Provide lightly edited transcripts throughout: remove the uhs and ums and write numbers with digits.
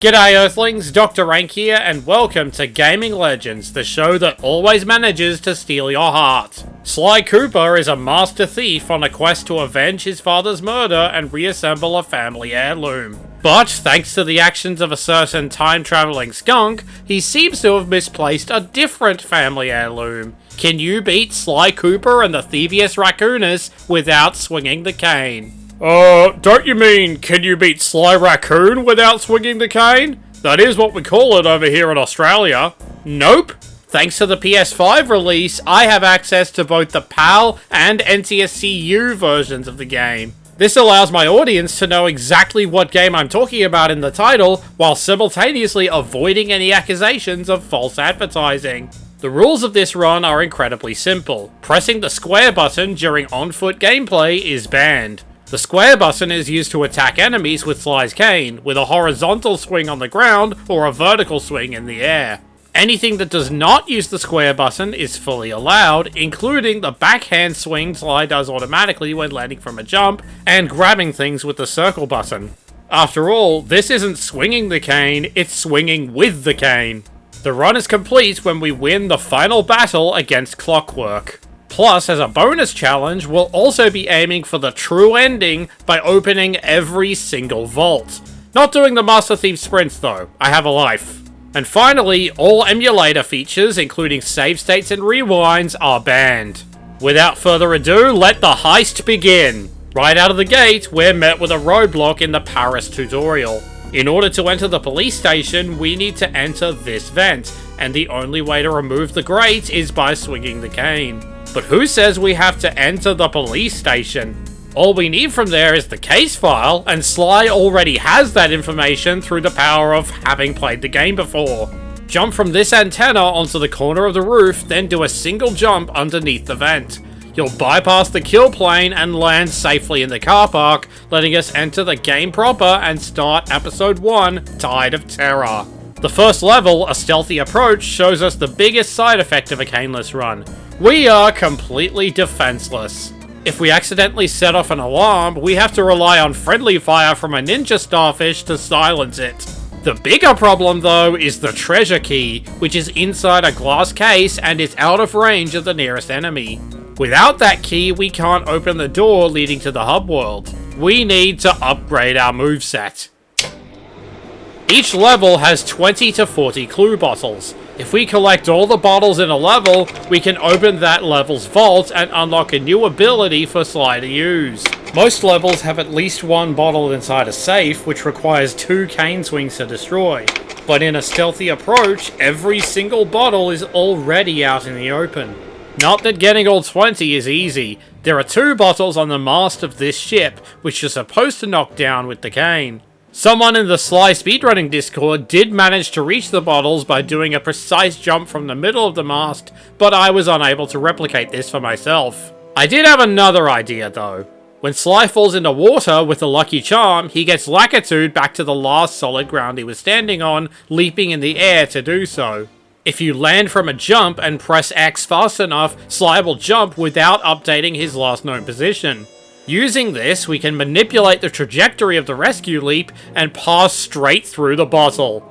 G'day Earthlings, Dr. Rank here, and welcome to Gaming Legends, the show that always manages to steal your heart. Sly Cooper is a master thief on a quest to avenge his father's murder and reassemble a family heirloom. But, thanks to the actions of a certain time-traveling skunk, he seems to have misplaced a different family heirloom. Can you beat Sly Cooper and the Thievius Raccoonus without swinging the cane? Don't you mean, can you beat Sly Raccoon without swinging the cane? That is what we call it over here in Australia. Nope. Thanks to the PS5 release, I have access to both the PAL and NTSC-U versions of the game. This allows my audience to know exactly what game I'm talking about in the title, while simultaneously avoiding any accusations of false advertising. The rules of this run are incredibly simple. Pressing the square button during on-foot gameplay is banned. The square button is used to attack enemies with Sly's cane, with a horizontal swing on the ground or a vertical swing in the air. Anything that does not use the square button is fully allowed, including the backhand swing Sly does automatically when landing from a jump, and grabbing things with the circle button. After all, this isn't swinging the cane, it's swinging with the cane. The run is complete when we win the final battle against Clockwork. Plus, as a bonus challenge, we'll also be aiming for the true ending by opening every single vault. Not doing the Master Thief sprints though, I have a life. And finally, all emulator features, including save states and rewinds, are banned. Without further ado, let the heist begin! Right out of the gate, we're met with a roadblock in the Paris tutorial. In order to enter the police station, we need to enter this vent, and the only way to remove the grate is by swinging the cane. But who says we have to enter the police station? All we need from there is the case file, and Sly already has that information through the power of having played the game before. Jump from this antenna onto the corner of the roof, then do a single jump underneath the vent. You'll bypass the kill plane and land safely in the car park, letting us enter the game proper and start episode 1, Tide of Terror. The first level, a stealthy approach, shows us the biggest side effect of a caneless run. We are completely defenseless. If we accidentally set off an alarm, we have to rely on friendly fire from a ninja starfish to silence it. The bigger problem though is the treasure key, which is inside a glass case and is out of range of the nearest enemy. Without that key, we can't open the door leading to the hub world. We need to upgrade our moveset. Each level has 20 to 40 clue bottles. If we collect all the bottles in a level, we can open that level's vault and unlock a new ability for Sly to use. Most levels have at least one bottle inside a safe, which requires 2 cane swings to destroy. But in a stealthy approach, every single bottle is already out in the open. Not that getting all 20 is easy. There are 2 bottles on the mast of this ship, which you're supposed to knock down with the cane. Someone in the Sly speedrunning Discord did manage to reach the bottles by doing a precise jump from the middle of the mast, but I was unable to replicate this for myself. I did have another idea though. When Sly falls into water with a lucky charm, he gets lackitude back to the last solid ground he was standing on, leaping in the air to do so. If you land from a jump and press X fast enough, Sly will jump without updating his last known position. Using this, we can manipulate the trajectory of the rescue leap and pass straight through the bottle.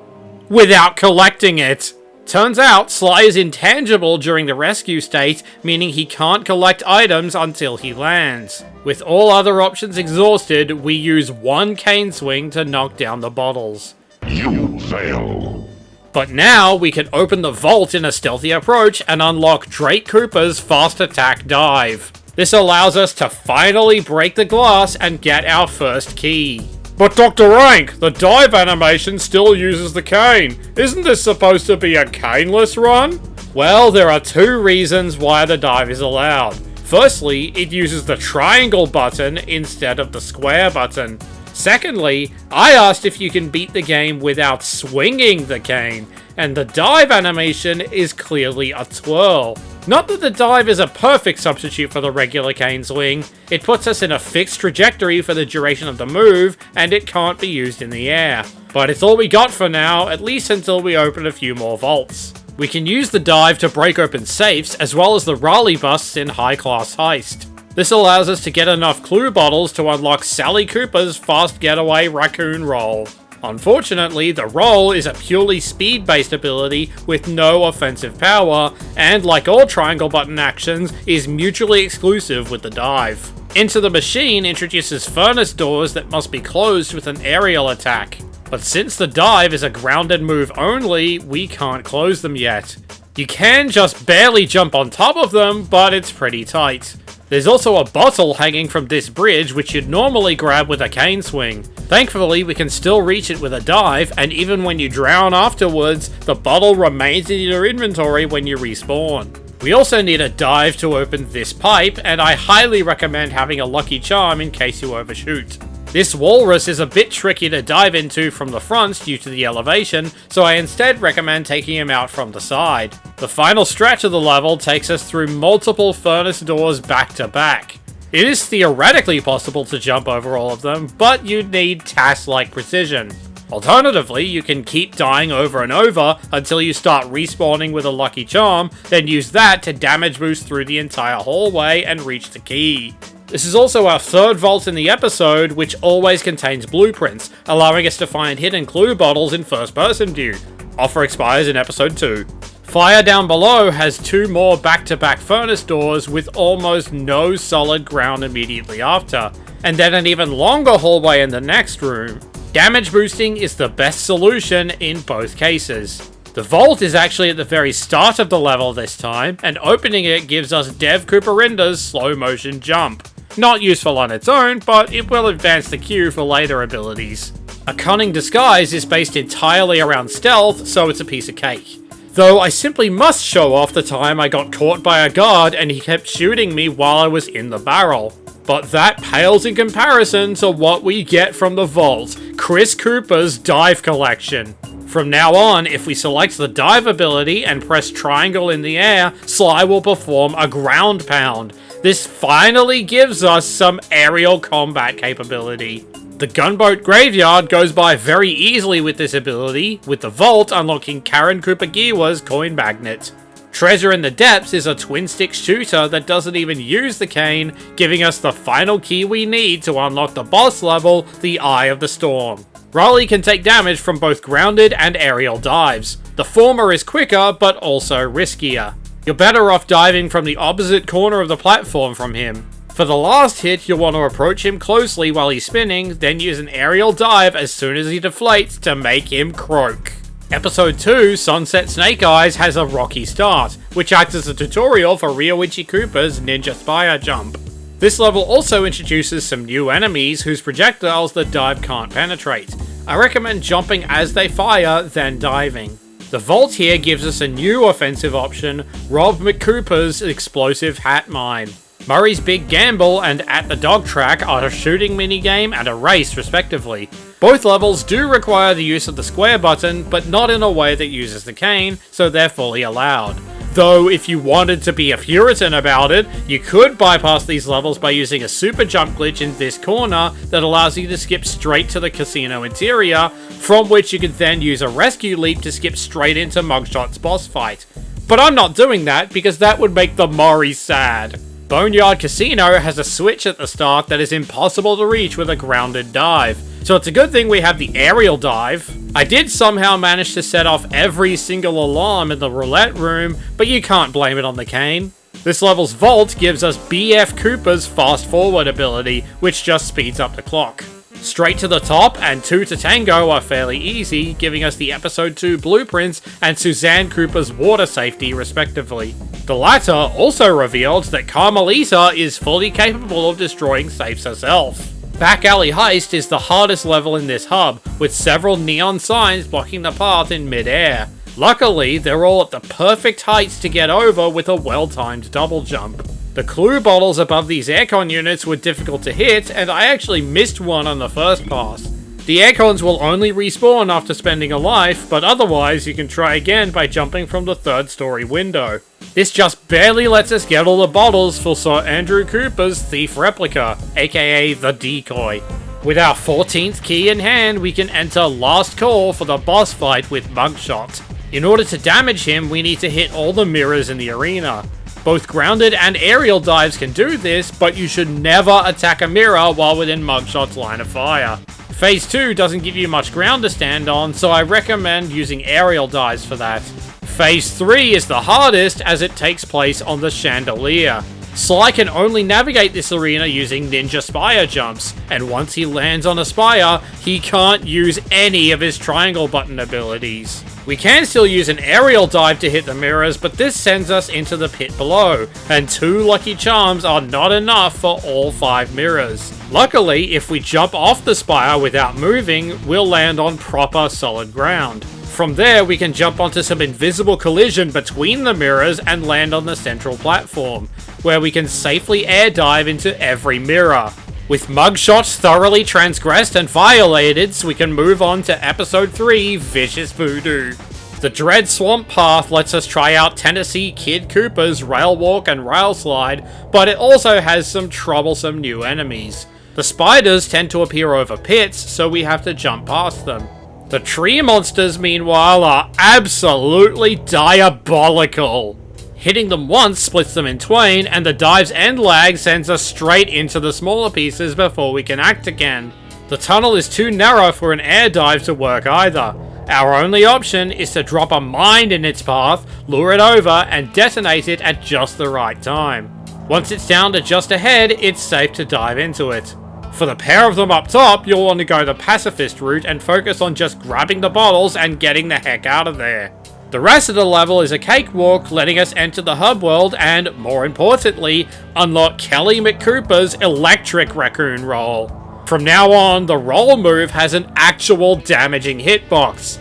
Without collecting it! Turns out, Sly is intangible during the rescue state, meaning he can't collect items until he lands. With all other options exhausted, we use 1 cane swing to knock down the bottles. You fail. But now, we can open the vault in a stealthy approach and unlock Drake Cooper's fast attack dive. This allows us to finally break the glass and get our first key. But Dr. Rank, the dive animation still uses the cane. Isn't this supposed to be a caneless run? Well, there are 2 reasons why the dive is allowed. Firstly, it uses the triangle button instead of the square button. Secondly, I asked if you can beat the game without swinging the cane, and the dive animation is clearly a twirl. Not that the dive is a perfect substitute for the regular cane swing, it puts us in a fixed trajectory for the duration of the move, and it can't be used in the air. But it's all we got for now, at least until we open a few more vaults. We can use the dive to break open safes, as well as the Raleigh busts in High Class Heist. This allows us to get enough clue bottles to unlock Sally Cooper's fast getaway raccoon roll. Unfortunately, the roll is a purely speed-based ability with no offensive power, and like all triangle button actions, is mutually exclusive with the dive. Into the Machine introduces furnace doors that must be closed with an aerial attack. But since the dive is a grounded move only, we can't close them yet. You can just barely jump on top of them, but it's pretty tight. There's also a bottle hanging from this bridge which you'd normally grab with a cane swing. Thankfully, we can still reach it with a dive, and even when you drown afterwards, the bottle remains in your inventory when you respawn. We also need a dive to open this pipe, and I highly recommend having a lucky charm in case you overshoot. This walrus is a bit tricky to dive into from the front due to the elevation, so I instead recommend taking him out from the side. The final stretch of the level takes us through multiple furnace doors back to back. It is theoretically possible to jump over all of them, but you'd need task-like precision. Alternatively, you can keep dying over and over until you start respawning with a lucky charm, then use that to damage boost through the entire hallway and reach the key. This is also our third vault in the episode, which always contains blueprints, allowing us to find hidden clue bottles in first-person view. Offer expires in episode 2. Fire down below has 2 more back-to-back furnace doors with almost no solid ground immediately after, and then an even longer hallway in the next room. Damage boosting is the best solution in both cases. The vault is actually at the very start of the level this time, and opening it gives us Dev Kooparinda's slow motion jump. Not useful on its own, but it will advance the queue for later abilities. A Cunning Disguise is based entirely around stealth, so it's a piece of cake. Though I simply must show off the time I got caught by a guard and he kept shooting me while I was in the barrel. But that pales in comparison to what we get from the vault, Chris Cooper's dive collection. From now on, if we select the dive ability and press triangle in the air, Sly will perform a ground pound. This finally gives us some aerial combat capability. The gunboat graveyard goes by very easily with this ability, with the vault unlocking Karen Cooper-Giwa's coin magnet. Treasure in the Depths is a twin-stick shooter that doesn't even use the cane, giving us the final key we need to unlock the boss level, the Eye of the Storm. Riley can take damage from both grounded and aerial dives. The former is quicker, but also riskier. You're better off diving from the opposite corner of the platform from him. For the last hit, you'll want to approach him closely while he's spinning, then use an aerial dive as soon as he deflates to make him croak. Episode 2, Sunset Snake Eyes, has a rocky start, which acts as a tutorial for Ryoichi Koopa's Ninja Spire jump. This level also introduces some new enemies whose projectiles the dive can't penetrate. I recommend jumping as they fire, then diving. The vault here gives us a new offensive option, Rob McCooper's Explosive Hat Mine. Murray's Big Gamble and At the Dog Track are a shooting minigame and a race respectively. Both levels do require the use of the square button, but not in a way that uses the cane, so they're fully allowed. Though, if you wanted to be a Puritan about it, you could bypass these levels by using a super jump glitch in this corner that allows you to skip straight to the casino interior, from which you could then use a rescue leap to skip straight into Mugshot's boss fight. But I'm not doing that because that would make the Mori sad. Boneyard Casino has a switch at the start that is impossible to reach with a grounded dive, so it's a good thing we have the aerial dive. I did somehow manage to set off every single alarm in the roulette room, but you can't blame it on the cane. This level's vault gives us BF Cooper's fast forward ability, which just speeds up the clock. Straight to the top and 2 to Tango are fairly easy, giving us the episode 2 blueprints and Suzanne Cooper's water safety respectively. The latter also revealed that Carmelita is fully capable of destroying safes herself. Back Alley Heist is the hardest level in this hub, with several neon signs blocking the path in mid-air. Luckily, they're all at the perfect heights to get over with a well-timed double jump. The clue bottles above these aircon units were difficult to hit, and I actually missed one on the first pass. The aircons will only respawn after spending a life, but otherwise you can try again by jumping from the 3rd story window. This just barely lets us get all the bottles for Sir Andrew Cooper's Thief Replica, aka the Decoy. With our 14th key in hand, we can enter Last Call for the boss fight with Mugshot. In order to damage him, we need to hit all the mirrors in the arena. Both grounded and aerial dives can do this, but you should never attack a mirror while within Mugshot's line of fire. Phase 2 doesn't give you much ground to stand on, so I recommend using aerial dives for that. Phase 3 is the hardest as it takes place on the chandelier. Sly can only navigate this arena using ninja spire jumps, and once he lands on a spire, he can't use any of his triangle button abilities. We can still use an aerial dive to hit the mirrors, but this sends us into the pit below, and 2 lucky charms are not enough for all 5 mirrors. Luckily, if we jump off the spire without moving, we'll land on proper solid ground. From there, we can jump onto some invisible collision between the mirrors and land on the central platform, where we can safely air dive into every mirror. With mugshots thoroughly transgressed and violated, we can move on to Episode 3, Vicious Voodoo. The Dread Swamp Path lets us try out Tennessee Kid Cooper's rail walk and rail slide, but it also has some troublesome new enemies. The spiders tend to appear over pits, so we have to jump past them. The tree monsters, meanwhile, are absolutely diabolical. Hitting them once splits them in twain, and the dive's end lag sends us straight into the smaller pieces before we can act again. The tunnel is too narrow for an air dive to work either. Our only option is to drop a mine in its path, lure it over, and detonate it at just the right time. Once it's down to just ahead, it's safe to dive into it. For the pair of them up top, you'll want to go the pacifist route and focus on just grabbing the bottles and getting the heck out of there. The rest of the level is a cakewalk, letting us enter the hub world and, more importantly, unlock Kelly McCooper's electric raccoon roll. From now on, the roll move has an actual damaging hitbox.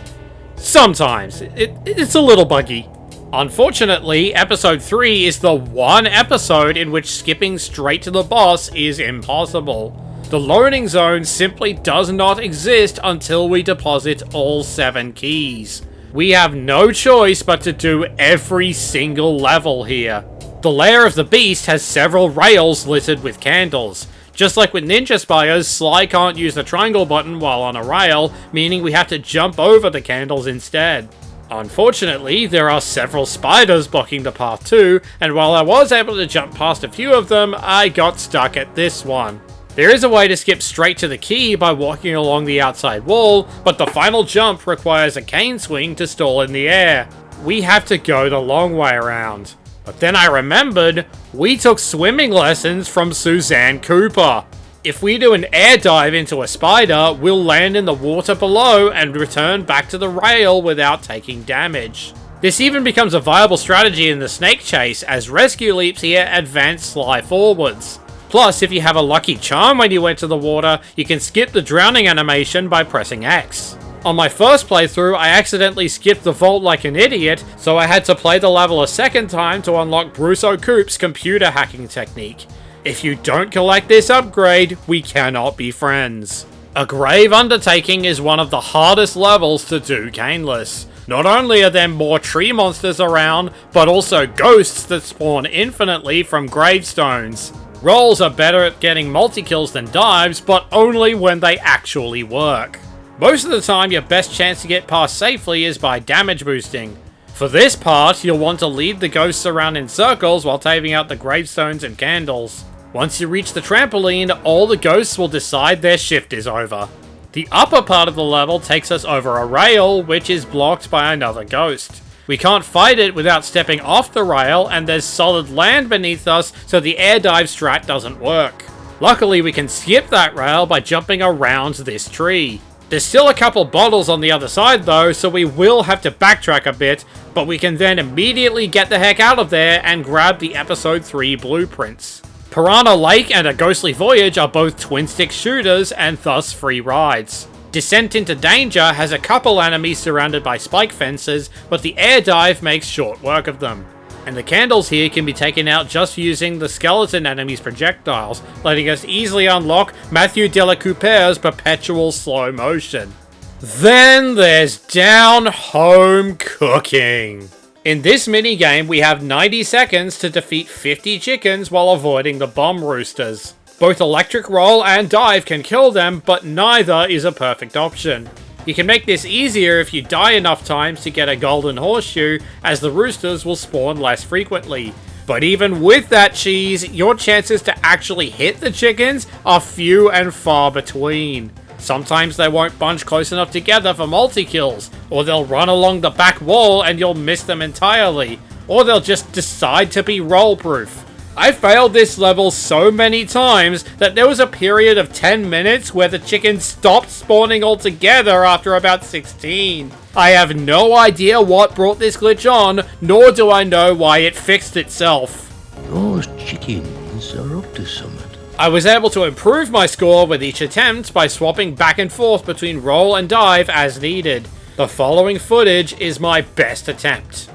Sometimes. It's a little buggy. Unfortunately, Episode 3 is the one episode in which skipping straight to the boss is impossible. The loading zone simply does not exist until we deposit all 7 keys. We have no choice but to do every single level here. The lair of the beast has several rails littered with candles. Just like with ninja spires, Sly can't use the triangle button while on a rail, meaning we have to jump over the candles instead. Unfortunately, there are several spiders blocking the path too, and while I was able to jump past a few of them, I got stuck at this one. There is a way to skip straight to the key by walking along the outside wall, but the final jump requires a cane swing to stall in the air. We have to go the long way around. But then I remembered, we took swimming lessons from Suzanne Cooper. If we do an air dive into a spider, we'll land in the water below and return back to the rail without taking damage. This even becomes a viable strategy in the snake chase, as rescue leaps here advance Sly forwards. Plus, if you have a lucky charm when you enter the water, you can skip the drowning animation by pressing X. On my first playthrough, I accidentally skipped the vault like an idiot, so I had to play the level a second time to unlock Bruce O'Coop's computer hacking technique. If you don't collect this upgrade, we cannot be friends. A grave undertaking is one of the hardest levels to do caneless. Not only are there more tree monsters around, but also ghosts that spawn infinitely from gravestones. Rolls are better at getting multi-kills than dives, but only when they actually work. Most of the time, your best chance to get past safely is by damage boosting. For this part, you'll want to lead the ghosts around in circles while taking out the gravestones and candles. Once you reach the trampoline, all the ghosts will decide their shift is over. The upper part of the level takes us over a rail, which is blocked by another ghost. We can't fight it without stepping off the rail, and there's solid land beneath us, so the air dive strat doesn't work. Luckily, we can skip that rail by jumping around this tree. There's still a couple bottles on the other side though, so we will have to backtrack a bit, but we can then immediately get the heck out of there and grab the Episode 3 blueprints. Piranha Lake and A Ghostly Voyage are both twin-stick shooters and thus free rides. Descent into Danger has a couple enemies surrounded by spike fences, but the air dive makes short work of them. And the candles here can be taken out just using the skeleton enemy's projectiles, letting us easily unlock Matthew Delacoupere's perpetual slow motion. Then there's down home cooking. In this minigame, we have 90 seconds to defeat 50 chickens while avoiding the bomb roosters. Both electric roll and dive can kill them, but neither is a perfect option. You can make this easier if you die enough times to get a golden horseshoe, as the roosters will spawn less frequently. But even with that cheese, your chances to actually hit the chickens are few and far between. Sometimes they won't bunch close enough together for multi-kills, or they'll run along the back wall and you'll miss them entirely, or they'll just decide to be roll-proof. I failed this level so many times that there was a period of 10 minutes where the chickens stopped spawning altogether after about 16. I have no idea what brought this glitch on, nor do I know why it fixed itself. Those chickens are up to something. I was able to improve my score with each attempt by swapping back and forth between roll and dive as needed. The following footage is my best attempt.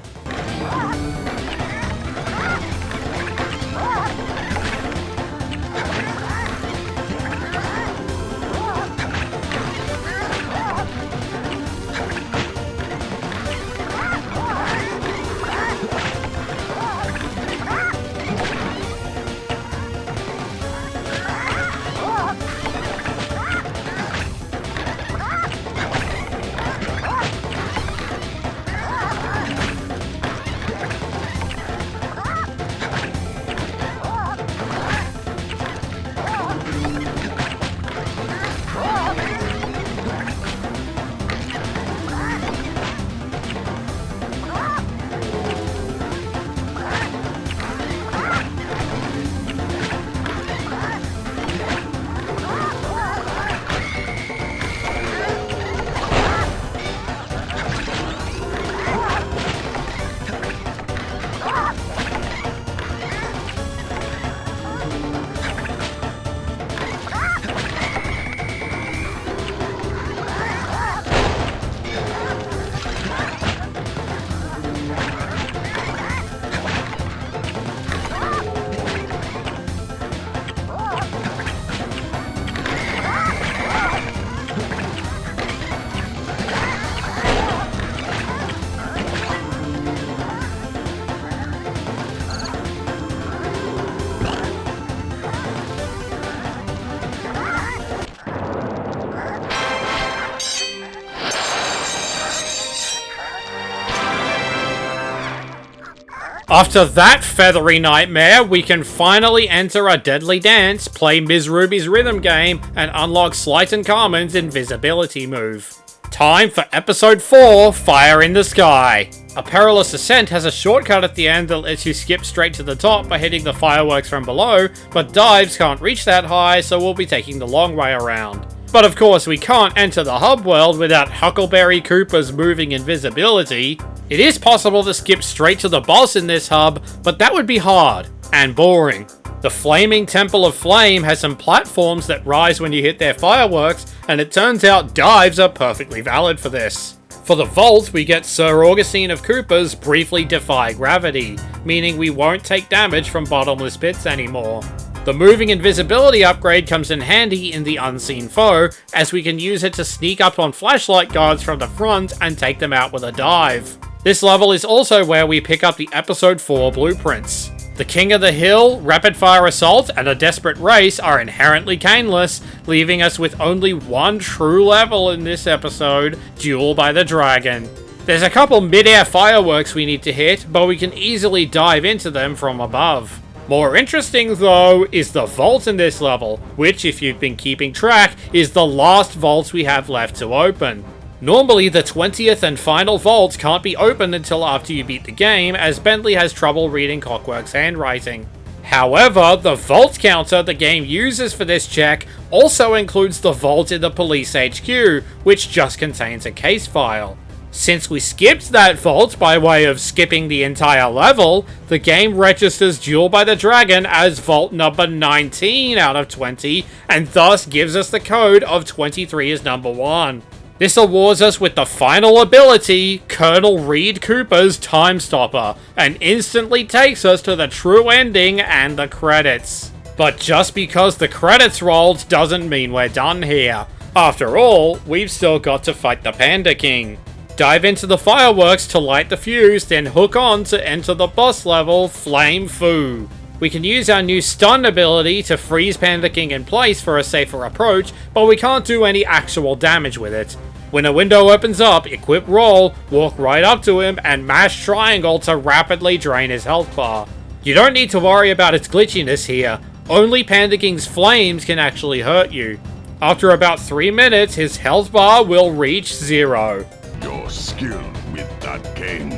After that feathery nightmare, we can finally enter a deadly dance, play Ms. Ruby's rhythm game, and unlock Slight and Carmen's invisibility move. Time for episode 4, Fire in the Sky. A perilous ascent has a shortcut at the end that lets you skip straight to the top by hitting the fireworks from below, but dives can't reach that high, so we'll be taking the long way around. But of course, we can't enter the hub world without Huckleberry Koopa's moving invisibility. It is possible to skip straight to the boss in this hub, but that would be hard and boring. The Flaming Temple of Flame has some platforms that rise when you hit their fireworks, and it turns out dives are perfectly valid for this. For the vault, we get Sir Augustine of Koopa's briefly defy gravity, meaning we won't take damage from bottomless pits anymore. The moving invisibility upgrade comes in handy in the Unseen Foe, as we can use it to sneak up on flashlight guards from the front and take them out with a dive. This level is also where we pick up the episode 4 blueprints. The King of the Hill, Rapid Fire Assault, and a Desperate Race are inherently caneless, leaving us with only one true level in this episode, Duel by the Dragon. There's a couple mid-air fireworks we need to hit, but we can easily dive into them from above. More interesting though is the vault in this level, which if you've been keeping track, is the last vault we have left to open. Normally the 20th and final vault can't be opened until after you beat the game, as Bentley has trouble reading Clockwork's handwriting. However, the vault counter the game uses for this check also includes the vault in the police HQ, which just contains a case file. Since we skipped that vault by way of skipping the entire level, the game registers Duel by the Dragon as vault number 19 out of 20, and thus gives us the code of 23 as number 1. This awards us with the final ability, Colonel Reed Cooper's Time Stopper, and instantly takes us to the true ending and the credits. But just because the credits rolled doesn't mean we're done here. After all, we've still got to fight the Panda King. Dive into the fireworks to light the fuse, then hook on to enter the boss level, Flame Foo. We can use our new stun ability to freeze Panda King in place for a safer approach, but we can't do any actual damage with it. When a window opens up, equip roll, walk right up to him, and mash triangle to rapidly drain his health bar. You don't need to worry about its glitchiness here, only Panda King's flames can actually hurt you. After about 3 minutes, his health bar will reach 0. Your skill with that cane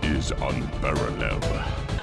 is unparalleled.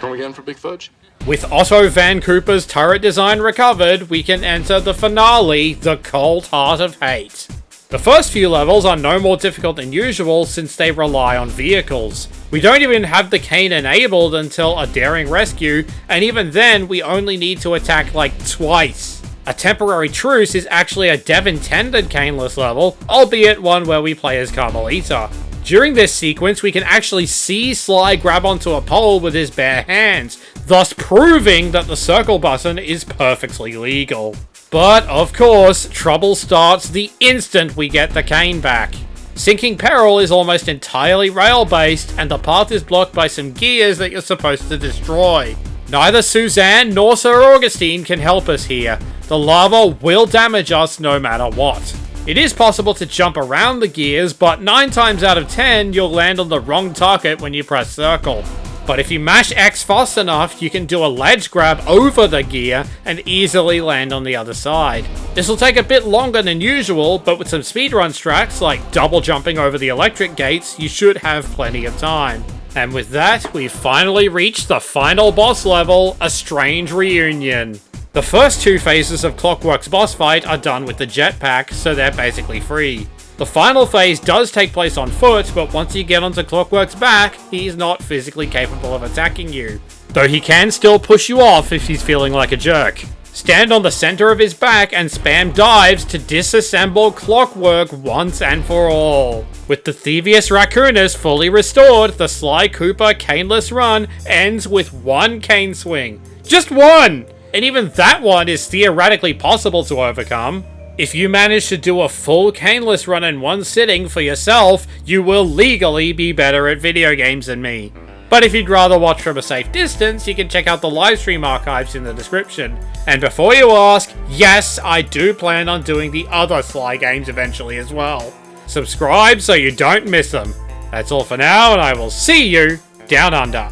Come again for Big Fudge? With Otto Van Cooper's turret design recovered, we can enter the finale, the Cold Heart of Hate. The first few levels are no more difficult than usual since they rely on vehicles. We don't even have the cane enabled until a daring rescue, and even then we only need to attack like twice. A temporary truce is actually a dev-intended caneless level, albeit one where we play as Carmelita. During this sequence, we can actually see Sly grab onto a pole with his bare hands, thus proving that the circle button is perfectly legal. But, of course, trouble starts the instant we get the cane back. Sinking Peril is almost entirely rail-based, and the path is blocked by some gears that you're supposed to destroy. Neither Suzanne nor Sir Augustine can help us here. The lava will damage us no matter what. It is possible to jump around the gears, but 9 times out of 10, you'll land on the wrong target when you press circle. But if you mash X fast enough, you can do a ledge grab over the gear and easily land on the other side. This will take a bit longer than usual, but with some speedrun strats like double jumping over the electric gates, you should have plenty of time. And with that, we've finally reached the final boss level, A Strange Reunion. The first 2 phases of Clockwork's boss fight are done with the jetpack, so they're basically free. The final phase does take place on foot, but once you get onto Clockwork's back, he's not physically capable of attacking you. Though he can still push you off if he's feeling like a jerk. Stand on the center of his back and spam dives to disassemble Clockwork once and for all. With the Thievius Raccoonus fully restored, the Sly Cooper caneless run ends with 1 cane swing. Just 1! And even that one is theoretically possible to overcome. If you manage to do a full caneless run in 1 sitting for yourself, you will legally be better at video games than me. But if you'd rather watch from a safe distance, you can check out the livestream archives in the description. And before you ask, yes, I do plan on doing the other Sly games eventually as well. Subscribe so you don't miss them. That's all for now, and I will see you down under.